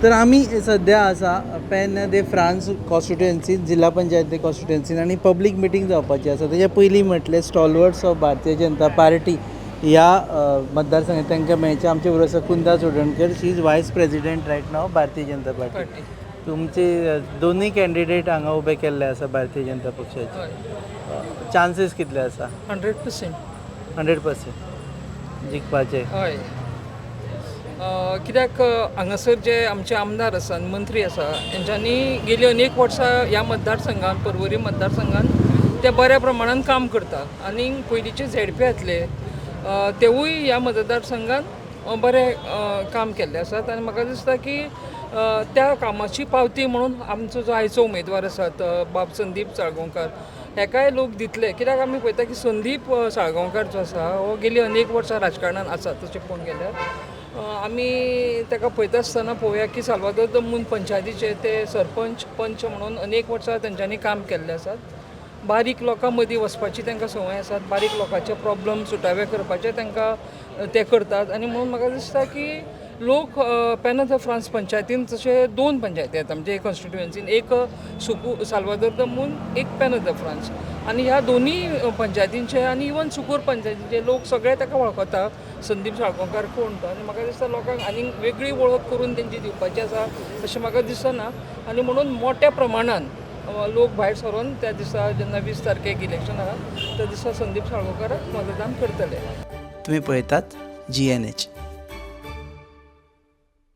तर आम्ही सध्या आसा पेन दे फ्रांस कॉन्स्टिट्युएन्सी जिल्हा पंचायत कॉन्स्टिट्युएन्सीन आनी पब्लीक मिटींग जावपाची आसा. तेच्या पयलीं म्हटलें stalwarts of Bharatiya Janata party ह्या मतदारसंघात तांकां मेळचें. आमचे बरोबर आसा कुंदा चोडणकर, शी इज वायस प्रेजिडेंट रायट नाव भारतीय जनता पार्टी. तुमचे दोनूय कॅन्डिडेट हांगा उबे केल्ले आसा भारतीय जनता पक्षाचे. चान्सीस कितले आसा? 100%. 100% जिखपाचे. हय. कित्याक हांगासर जे आमचे आमदार आसा मंत्री आसा हेंच्यांनी गेली अनेक वर्सां ह्या मतदारसंघान पर्वरी मतदारसंघान ते बऱ्या प्रमाणान काम करता. आनी पयलींचे झेडपी येतले तेवूय ह्या मतदारसंघान बरें काम केल्ले आसात. आनी म्हाका दिसता की त्या कामाची पावती म्हणून आमचो जो आयचो उमेदवार आसात बाब संदीप साळगांवकार हेकाय लोक दितले. कित्याक आमी पळयता की संदीप साळगांवकार जो आसा हो गेली अनेक वर्सां राजकारणान आसा. तशें पळोवंक गेल्यार आमी ताका पळयता आसतना पळोवया की साल्वादोर द मून पंचायतीचे ते सरपंच पंच म्हणून अनेक वर्सां तेंच्यांनी काम केल्लें आसात. बारीक लोकां मदीं वचपाची तांकां संवय आसात. बारीक लोकांचे प्रॉब्लम सुटावे करपाचे तांकां ते करतात. आनी म्हणून म्हाका दिसता की लोक पेन ऑफ द फ्रांस पंचायतीन जशे 2 पंचायती येता म्हणजे कॉन्स्टिट्युएन्सीन एक साल्वादोर द मून एक पेन ऑफ द फ्रांस. आनी ह्या दोनी पंचायतींचे आनी इवन सुकूर पंचायतीचे लोक सगळे ताका वळखता संदीप साळगांवकार कोण तो. आनी म्हाका दिसता लोकांक आनी वेगळी वळख करून तेंची दिवपाची आसा अशें म्हाका दिसना. आनी म्हणून मोठ्या प्रमाणान लोक भायर सरून त्या दिसा जेन्ना 20 तारखेक इलेक्शन आसा त्या दिसा संदीप साळगांवकाराक मतदान करतले. तुम्ही पळयतात GNH.